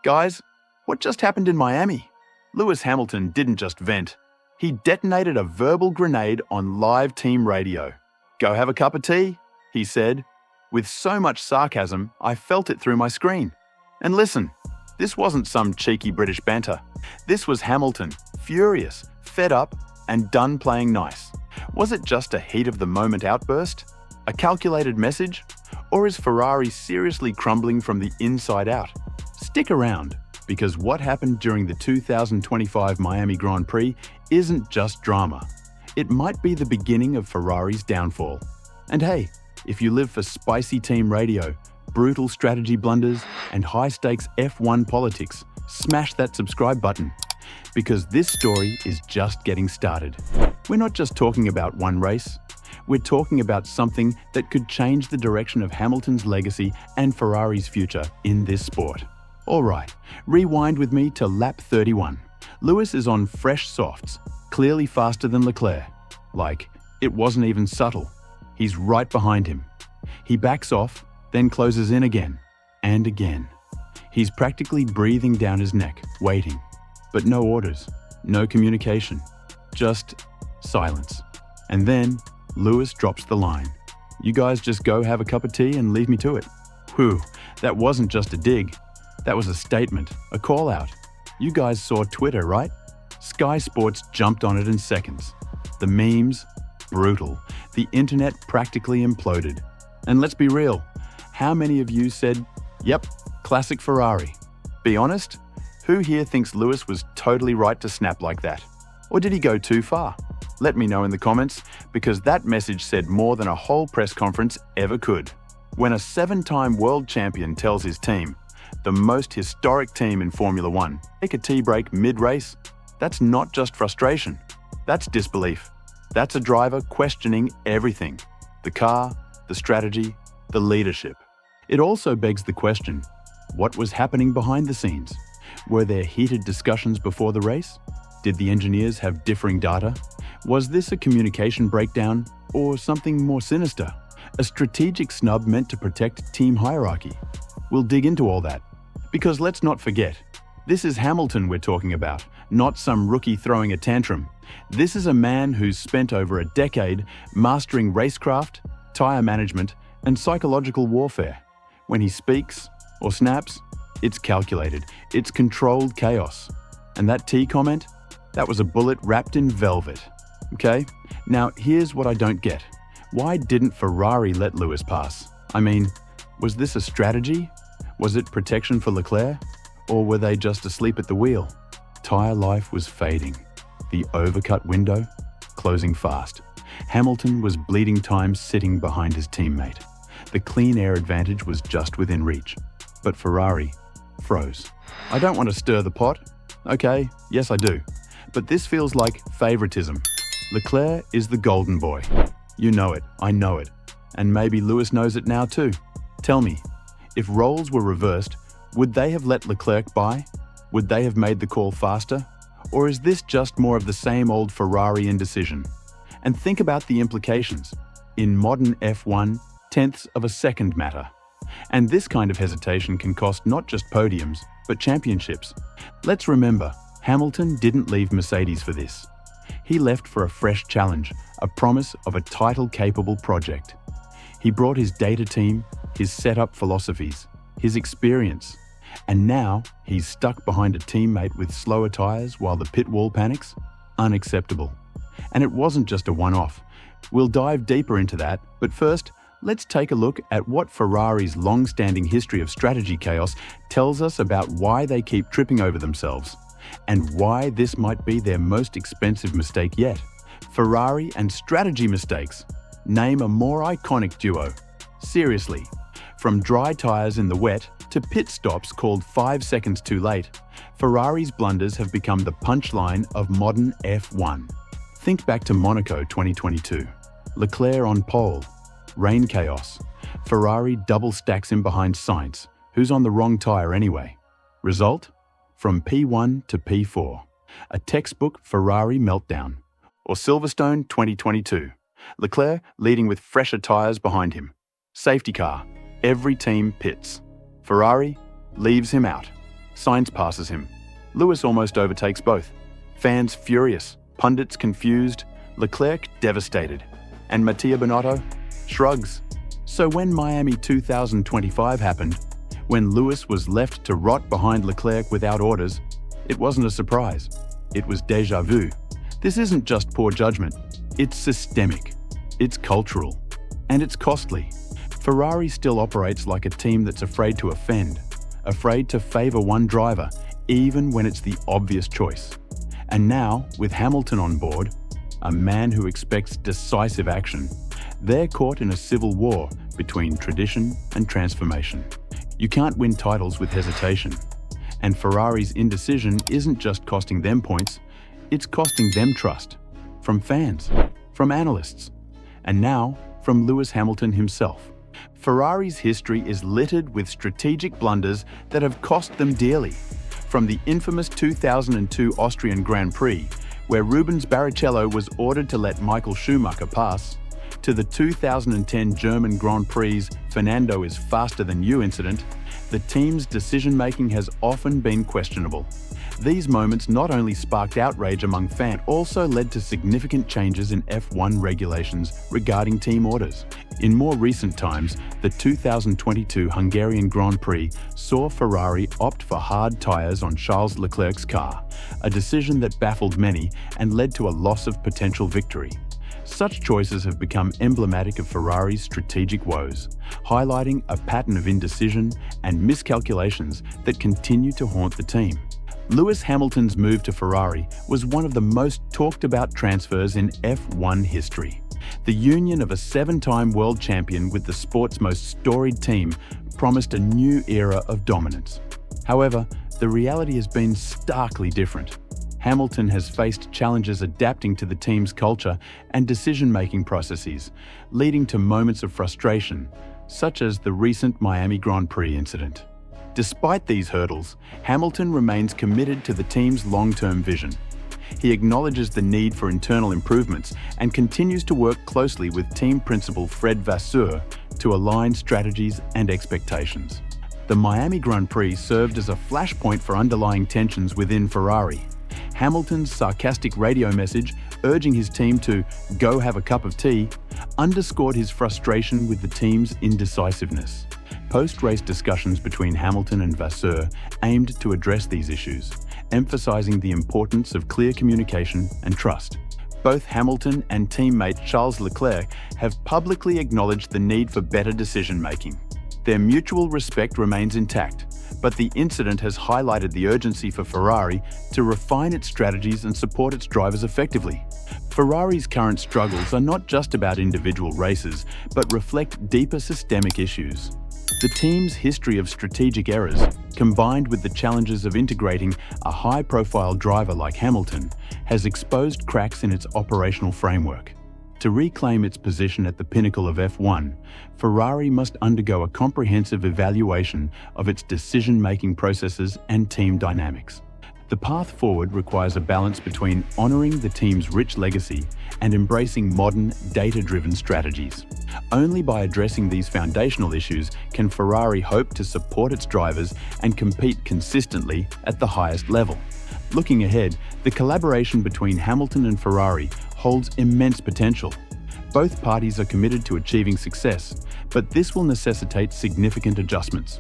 Guys, what just happened in Miami? Lewis Hamilton didn't just vent. He detonated a verbal grenade on live team radio. "Go have a cup of tea," he said. With so much sarcasm, I felt it through my screen. And listen, this wasn't some cheeky British banter. This was Hamilton, furious, fed up, and done playing nice. Was it just a heat-of-the-moment outburst? A calculated message? Or is Ferrari seriously crumbling from the inside out? Stick around, because what happened during the 2025 Miami Grand Prix isn't just drama. It might be the beginning of Ferrari's downfall. And hey, if you live for spicy team radio, brutal strategy blunders, and high-stakes F1 politics, smash that subscribe button, because this story is just getting started. We're not just talking about one race. We're talking about something that could change the direction of Hamilton's legacy and Ferrari's future in this sport. All right, rewind with me to lap 31. Lewis is on fresh softs, clearly faster than Leclerc. Like, it wasn't even subtle. He's right behind him. He backs off, then closes in again, and again. He's practically breathing down his neck, waiting. But no orders, no communication, just silence. And then Lewis drops the line. "You guys just go have a cup of tea and leave me to it." Whew, that wasn't just a dig. That was a statement, a call out. You guys saw Twitter, right? Sky Sports jumped on it in seconds. The memes, brutal. The internet practically imploded. And let's be real, how many of you said, "Yep, classic Ferrari"? Be honest, who here thinks Lewis was totally right to snap like that? Or did he go too far? Let me know in the comments, because that message said more than a whole press conference ever could. When a 7-time world champion tells his team, the most historic team in Formula One, take a tea break mid-race, that's not just frustration. That's disbelief. That's a driver questioning everything. The car, the strategy, the leadership. It also begs the question, what was happening behind the scenes? Were there heated discussions before the race? Did the engineers have differing data? Was this a communication breakdown or something more sinister? A strategic snub meant to protect team hierarchy? We'll dig into all that. Because let's not forget, this is Hamilton we're talking about, not some rookie throwing a tantrum. This is a man who's spent over a decade mastering racecraft, tyre management, and psychological warfare. When he speaks or snaps, it's calculated, it's controlled chaos. And that tea comment? That was a bullet wrapped in velvet. Okay? Now, here's what I don't get. Why didn't Ferrari let Lewis pass? I mean, was this a strategy? Was it protection for Leclerc? Or were they just asleep at the wheel? Tyre life was fading. The overcut window closing fast. Hamilton was bleeding time sitting behind his teammate. The clean air advantage was just within reach. But Ferrari froze. I don't want to stir the pot. Okay, yes I do. But this feels like favoritism. Leclerc is the golden boy. You know it, I know it. And maybe Lewis knows it now too. Tell me, if roles were reversed, would they have let Leclerc by? Would they have made the call faster? Or is this just more of the same old Ferrari indecision? And think about the implications. In modern F1, tenths of a second matter. And this kind of hesitation can cost not just podiums, but championships. Let's remember, Hamilton didn't leave Mercedes for this. He left for a fresh challenge, a promise of a title-capable project. He brought his data team, his setup philosophies, his experience, and now he's stuck behind a teammate with slower tyres while the pit wall panics? Unacceptable. And it wasn't just a one-off. We'll dive deeper into that, but first, let's take a look at what Ferrari's long-standing history of strategy chaos tells us about why they keep tripping over themselves, and why this might be their most expensive mistake yet. Ferrari and strategy mistakes. Name a more iconic duo. Seriously, from dry tyres in the wet to pit stops called 5 seconds too late, Ferrari's blunders have become the punchline of modern F1. Think back to Monaco 2022. Leclerc on pole. Rain chaos. Ferrari double stacks him behind Sainz, who's on the wrong tyre anyway. Result? From P1 to P4. A textbook Ferrari meltdown. Or Silverstone 2022. Leclerc leading with fresher tyres behind him. Safety car. Every team pits. Ferrari leaves him out. Sainz passes him. Lewis almost overtakes both. Fans furious, pundits confused, Leclerc devastated, and Mattia Binotto shrugs. So when Miami 2025 happened, when Lewis was left to rot behind Leclerc without orders, it wasn't a surprise. It was déjà vu. This isn't just poor judgment. It's systemic. It's cultural. And it's costly. Ferrari still operates like a team that's afraid to offend, afraid to favour one driver, even when it's the obvious choice. And now, with Hamilton on board, a man who expects decisive action, they're caught in a civil war between tradition and transformation. You can't win titles with hesitation. And Ferrari's indecision isn't just costing them points, it's costing them trust. From fans, from analysts, and now from Lewis Hamilton himself. Ferrari's history is littered with strategic blunders that have cost them dearly. From the infamous 2002 Austrian Grand Prix, where Rubens Barrichello was ordered to let Michael Schumacher pass, to the 2010 German Grand Prix Fernando is faster than you incident, the team's decision-making has often been questionable. These moments not only sparked outrage among fans, also led to significant changes in F1 regulations regarding team orders. In more recent times, the 2022 Hungarian Grand Prix saw Ferrari opt for hard tyres on Charles Leclerc's car, a decision that baffled many and led to a loss of potential victory. Such choices have become emblematic of Ferrari's strategic woes, highlighting a pattern of indecision and miscalculations that continue to haunt the team. Lewis Hamilton's move to Ferrari was one of the most talked about transfers in F1 history. The union of a 7-time world champion with the sport's most storied team promised a new era of dominance. However, the reality has been starkly different. Hamilton has faced challenges adapting to the team's culture and decision-making processes, leading to moments of frustration, such as the recent Miami Grand Prix incident. Despite these hurdles, Hamilton remains committed to the team's long-term vision. He acknowledges the need for internal improvements and continues to work closely with team principal Fred Vasseur to align strategies and expectations. The Miami Grand Prix served as a flashpoint for underlying tensions within Ferrari. Hamilton's sarcastic radio message urging his team to "go have a cup of tea" underscored his frustration with the team's indecisiveness. Post-race discussions between Hamilton and Vasseur aimed to address these issues, emphasizing the importance of clear communication and trust. Both Hamilton and teammate Charles Leclerc have publicly acknowledged the need for better decision-making. Their mutual respect remains intact, but the incident has highlighted the urgency for Ferrari to refine its strategies and support its drivers effectively. Ferrari's current struggles are not just about individual races, but reflect deeper systemic issues. The team's history of strategic errors, combined with the challenges of integrating a high-profile driver like Hamilton, has exposed cracks in its operational framework. To reclaim its position at the pinnacle of F1, Ferrari must undergo a comprehensive evaluation of its decision-making processes and team dynamics. The path forward requires a balance between honouring the team's rich legacy and embracing modern, data-driven strategies. Only by addressing these foundational issues can Ferrari hope to support its drivers and compete consistently at the highest level. Looking ahead, the collaboration between Hamilton and Ferrari holds immense potential. Both parties are committed to achieving success, but this will necessitate significant adjustments.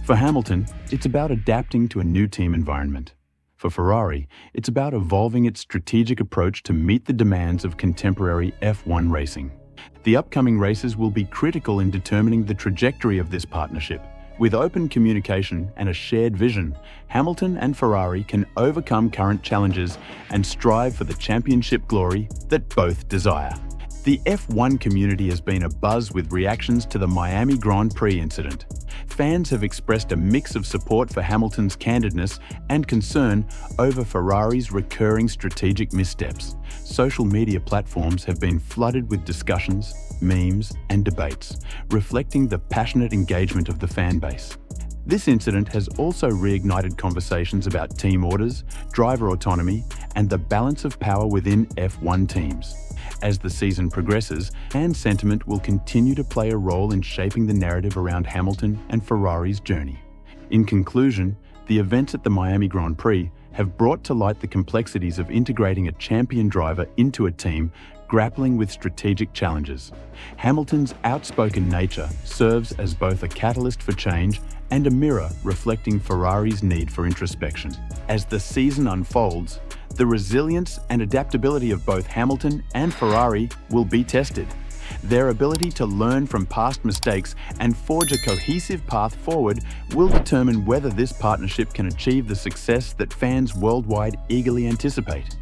For Hamilton, it's about adapting to a new team environment. For Ferrari, it's about evolving its strategic approach to meet the demands of contemporary F1 racing. The upcoming races will be critical in determining the trajectory of this partnership. With open communication and a shared vision, Hamilton and Ferrari can overcome current challenges and strive for the championship glory that both desire. The F1 community has been abuzz with reactions to the Miami Grand Prix incident. Fans have expressed a mix of support for Hamilton's candidness and concern over Ferrari's recurring strategic missteps. Social media platforms have been flooded with discussions, memes, and debates, reflecting the passionate engagement of the fan base. This incident has also reignited conversations about team orders, driver autonomy, and the balance of power within F1 teams. As the season progresses, fan sentiment will continue to play a role in shaping the narrative around Hamilton and Ferrari's journey. In conclusion, The events at the Miami Grand Prix have brought to light the complexities of integrating a champion driver into a team grappling with strategic challenges. Hamilton's outspoken nature serves as both a catalyst for change and a mirror reflecting Ferrari's need for introspection. As the season unfolds, the resilience and adaptability of both Hamilton and Ferrari will be tested. Their ability to learn from past mistakes and forge a cohesive path forward will determine whether this partnership can achieve the success that fans worldwide eagerly anticipate.